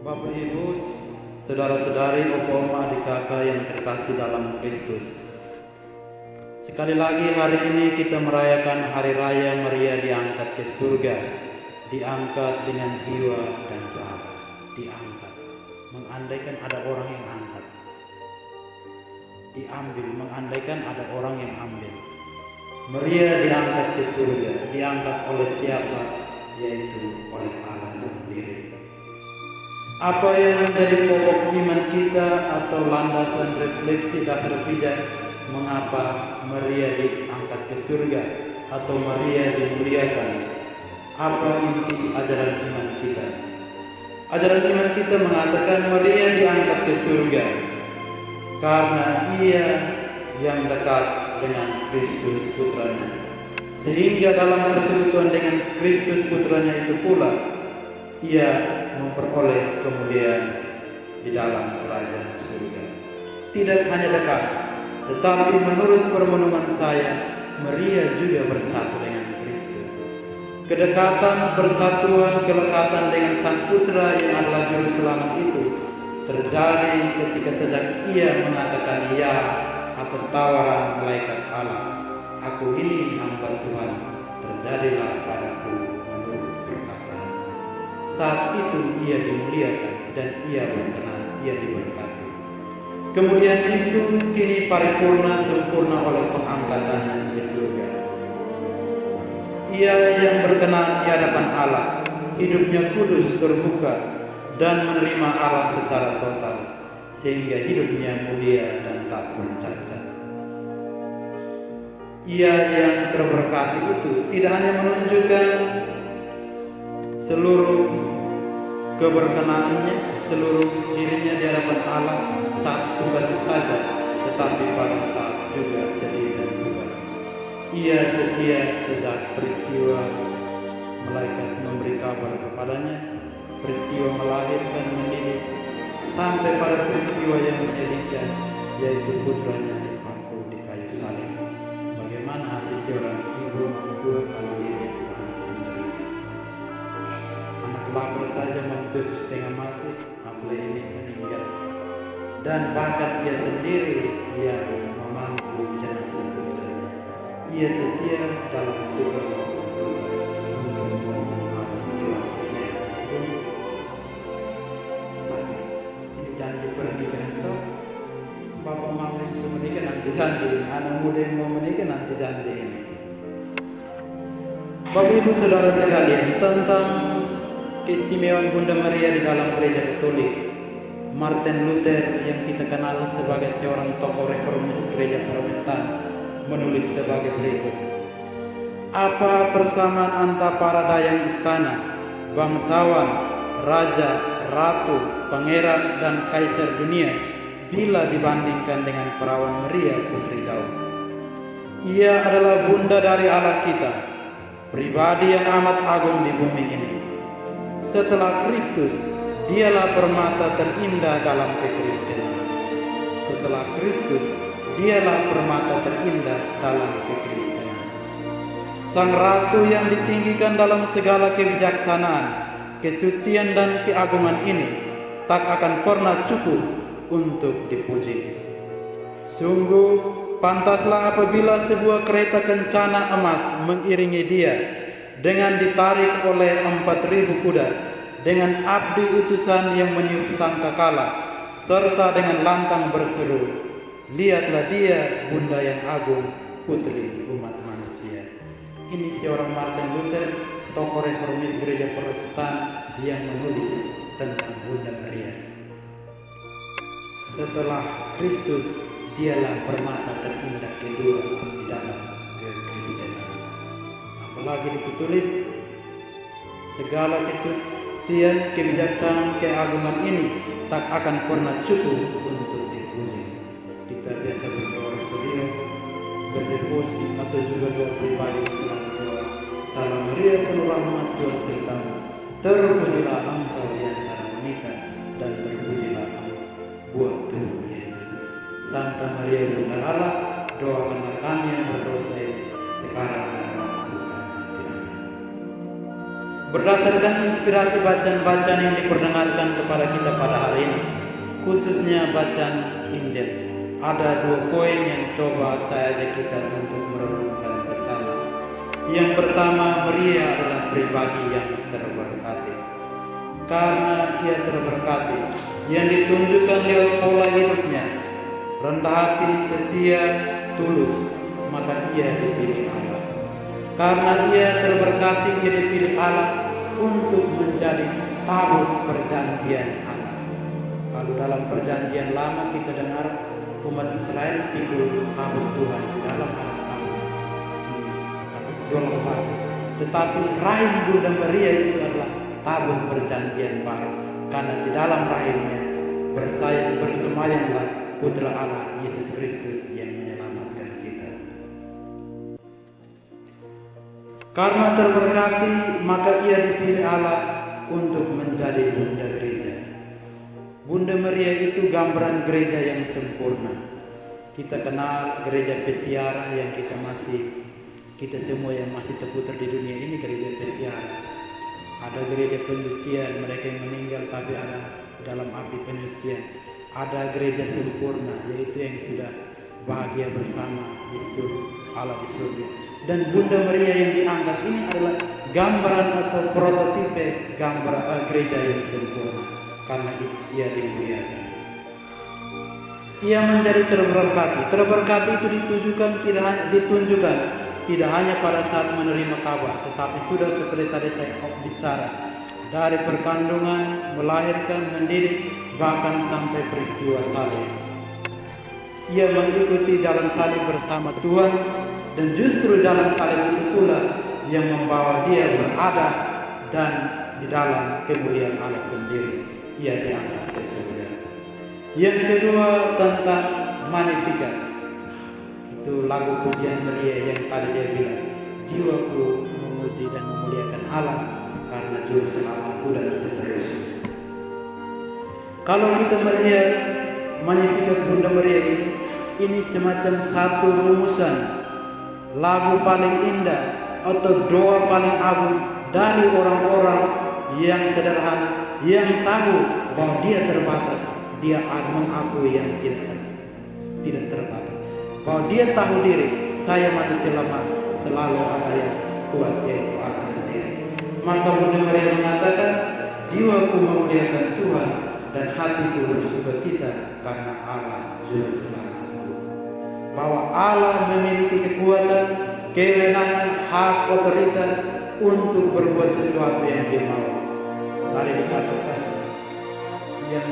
Bapak Ibu, saudara-saudari, opa-oma, adik kakak yang terkasih dalam Kristus. Sekali lagi hari ini kita merayakan Hari Raya Maria diangkat ke surga. Diangkat dengan jiwa dan raga. Diangkat, mengandaikan ada orang yang angkat. Diambil, mengandaikan ada orang yang ambil. Maria diangkat ke surga. Diangkat oleh siapa? Yaitu oleh Allah sendiri. Apa yang menjadi pokok iman kita atau landasan refleksi dasar bijak mengapa Maria diangkat ke surga atau Maria dimuliakan? Apa inti ajaran iman kita? Ajaran iman kita mengatakan Maria diangkat ke surga karena ia yang dekat dengan Kristus putranya, sehingga dalam persekutuan dengan Kristus putranya itu pula ia memperoleh kemuliaan di dalam kerajaan surga. Tidak hanya dekat, tetapi menurut permenungan saya, Maria juga bersatu dengan Kristus. Kedekatan, persatuan, kelekatan dengan Sang Putra yang adalah Juru Selamat itu terjadi ketika sejak ia mengatakan ya atas tawaran malaikat Allah. Aku ini hamba Tuhan, terjadilah padaku menurut perkataan. Saat itu ia dimuliakan dan ia berkenan, ia diberkati. Kemudian itu kini paripurna sempurna oleh pengangkatannya ke surga. Ia yang berkenan di hadapan Allah, hidupnya kudus terbuka dan menerima Allah secara total, sehingga hidupnya mulia dan tak bercacat. Ia yang terberkati itu tidak hanya menunjukkan seluruh keberkenaannya, seluruh dirinya di hadapan Allah saat suka-suka saja, tetapi pada saat juga sedih dan duka. Ia setia sejak peristiwa malaikat memberi kabar kepadanya, peristiwa melahirkan, mendidik, sampai pada peristiwa yang menyedihkan, yaitu putranya dipaku di kayu salib. Bagaimana hati seorang ibu mentua kalau dia lapar saja mentusuk setengah mati, apalagi ini meninggal. Dan bahkan ia sendiri yang memangku jenazah putranya. Ia setia dalam surga untuk memohon di waktu saya sakit. Ini janji pernikahan itu, bapak mama yang sudah menikah nanti janji, anak muda yang mau menikah nanti janji ini. Bapak Ibu Saudara sekalian, tentang keistimewaan Bunda Maria di dalam gereja Katolik, Martin Luther yang kita kenal sebagai seorang tokoh reformis gereja Protestan menulis sebagai berikut. Apa persamaan antara para dayang istana, bangsawan, raja, ratu, pangeran, dan kaisar dunia bila dibandingkan dengan perawan Maria Putri Daud? Ia adalah bunda dari Allah kita, pribadi yang amat agung di bumi ini. Setelah Kristus, dialah permata terindah dalam kekristenan. Setelah Kristus, dialah permata terindah dalam kekristenan. Sang Ratu yang ditinggikan dalam segala kebijaksanaan, kesucian dan keagungan ini tak akan pernah cukup untuk dipuji. Sungguh pantaslah apabila sebuah kereta kencana emas mengiringi dia dengan ditarik oleh 4.000 kuda, dengan abdi utusan yang meniup sangkakala, serta dengan lantang berseru, lihatlah dia, bunda yang agung, putri umat manusia. Ini seorang Martin Luther, tokoh reformis gereja Protestan yang menulis tentang Bunda Maria. Setelah Kristus, dialah permata terindah kedua di dalam kekristenan. Apalagi ditulis, segala kesucian, kebijaksanaan, keagungan ini tak akan pernah cukup untuk dipuji. Kita biasa berdoa serius, berdevosi atau juga doa pribadi selalu doa, Salam Maria penuh rahmat, Tuhan sertamu, terpujilah engkau di antara wanita dan terpujilah buah tubuh Yesus. Santa Maria Bunda Allah, doakanlah kami yang berdosa sekarang dan waktu kami mati. Amin. Berdasarkan inspirasi bacaan-bacaan yang diperdengarkan kepada kita pada hari ini, khususnya bacaan Injil, ada 2 poin yang coba saya ajak kita untuk merenungkan bersama. Yang pertama, Maria adalah pribadi yang terberkati. Karena ia terberkati, yang ditunjukkan lewat pola hidupnya, rendah hati, setia, tulus, maka ia dipilih Allah. Karena ia terberkati, ia dipilih Allah untuk menjadi tabut perjanjian Allah. Kalau dalam perjanjian lama kita dengar umat Israel pikul tabut Tuhan di dalam anak tabut ini dolong batu. Tetapi rahim Bunda Maria itu adalah tabut perjanjian baru, karena di dalam rahimnya bersemayamlah Putra Allah Yesus Kristus yang menyelamatkan kita. Karena terberkati, maka ia dipilih Allah untuk menjadi Bunda Gereja. Bunda Maria itu gambaran gereja yang sempurna. Kita kenal gereja Pesiara yang kita semua yang masih terputar di dunia ini, gereja Pesiara. Ada gereja penyucian, mereka yang meninggal tapi ada dalam api penyucian. Ada gereja sempurna, yaitu yang sudah bahagia bersama Yesus Allah di surga. Dan Bunda Maria yang diangkat ini adalah gambaran atau prototipe gereja yang sempurna, karena ia dimuliakan. Ia menjadi terberkati. Terberkati itu ditunjukkan tidak hanya pada saat menerima kabar, tetapi sudah seperti tadi saya bicara, dari perkandungan, melahirkan, mendidik, bahkan sampai peristiwa salib. Ia mengikuti jalan salib bersama Tuhan, dan justru jalan salib itu pula yang membawa dia berada dan di dalam kemuliaan Allah sendiri. Ia diangkat ke surga. Yang kedua tentang Magnificat. Itu lagu pujian Maria yang tadi dia bilang, jiwaku memuji dan memuliakan Allah karena juru selamatku, dan seterusnya. Kalau kita melihat Magnificat Bunda Maria ini semacam satu rumusan lagu paling indah atau doa paling agung dari orang-orang yang sederhana, yang tahu bahwa dia terbatas. Dia mengakui yang tidak terbatas, bahwa dia tahu diri, saya manusia lemah, selalu ada yang kuat, yaitu Allah sendiri. Maka Bunda Maria mengatakan, jiwaku memuliakan Tuhan dan hatiku bersukacita karena Allah juru selamatku. Bahwa Allah memiliki kekuatan, kewenangan, hak, otoritas untuk berbuat sesuatu yang dia mau. Tadi dikatakan yang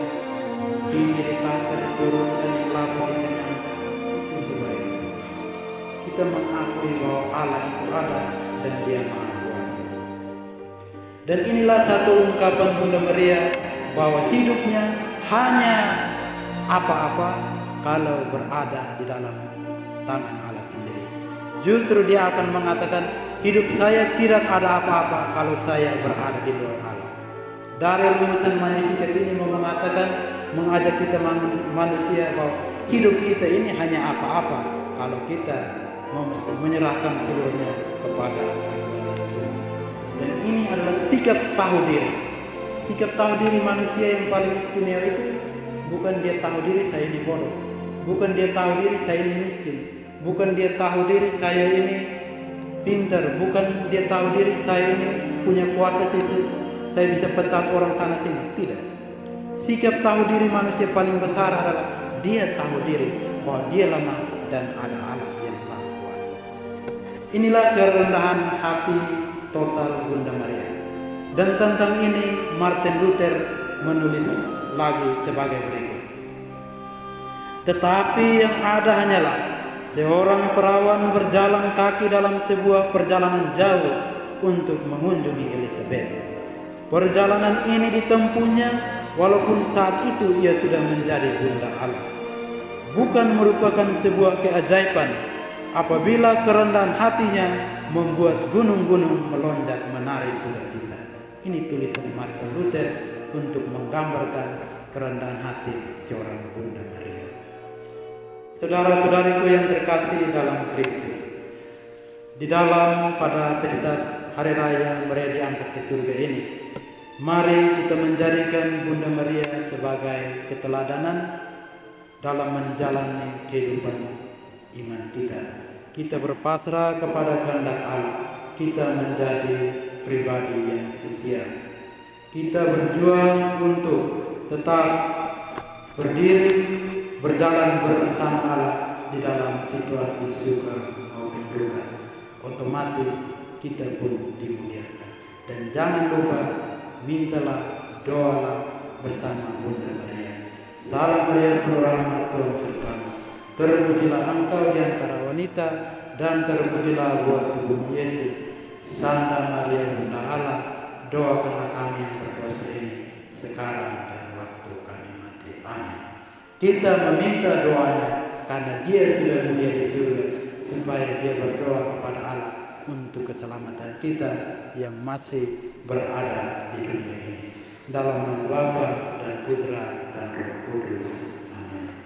dinyatakan, diturunkan, yang lama dikenyangkan, itu sebaiknya kita mengakui bahwa Allah itu ada dan dia maha kuasa. Dan inilah satu ungkapan Bunda Maria bahwa hidupnya hanya apa-apa kalau berada di dalam tangan Allah sendiri. Justru dia akan mengatakan, hidup saya tidak ada apa-apa kalau saya berada di luar Allah. Dari rumusan Magnificat ini mengajak kita manusia bahwa hidup kita ini hanya apa-apa kalau kita menyerahkan seluruhnya kepada Tuhan. Dan ini adalah sikap tahu diri. Sikap tahu diri manusia yang paling istimewa itu bukan dia tahu diri saya ini bodoh, bukan dia tahu diri saya ini miskin, bukan dia tahu diri saya ini pintar, bukan dia tahu diri saya ini punya kuasa saya bisa pecat orang sana sini. Tidak. Sikap tahu diri manusia paling besar adalah dia tahu diri bahwa dia lemah dan ada Allah yang maha kuasa. Inilah kerendahan hati total Bunda Maria. Dan tentang ini Martin Luther menulis lagi sebagai berikut. Tetapi yang ada hanyalah seorang perawan berjalan kaki dalam sebuah perjalanan jauh untuk mengunjungi Elizabeth. Perjalanan ini ditempuhnya walaupun saat itu ia sudah menjadi Bunda Allah. Bukan merupakan sebuah keajaiban apabila kerendahan hatinya membuat gunung-gunung melonjak menari sukacita. Ini tulisan Martin Luther untuk menggambarkan kerendahan hati seorang Bunda Maria. Saudara-saudariku yang terkasih dalam Kristus, di dalam pada pesta hari raya Maria diangkat ke surga ini, mari kita menjadikan Bunda Maria sebagai keteladanan dalam menjalani kehidupan iman kita. Kita berpasrah kepada kehendak Allah, kita menjadi pribadi yang setia. Kita berjuang untuk tetap berdiri, berjalan bersama Allah di dalam situasi suka maupun duka. Otomatis kita pun dimuliakan. Dan jangan lupa, mintalah, doalah bersama Bunda Maria. Salam Maria penuh rahmat, Tuhan sertamu. Terpujilah engkau di antara wanita, dan terpujilah buah tubuhmu Yesus. Santa Maria Bunda Allah, doakanlah kami yang berdosa ini, sekarang dan waktu kami mati. Amin. Kita meminta doanya karena Dia sudah mulia di surga, supaya Dia berdoa kepada Allah untuk keselamatan kita yang masih berada di dunia ini. Dalam nama Bapa dan Putra dan Roh Kudus. Amin.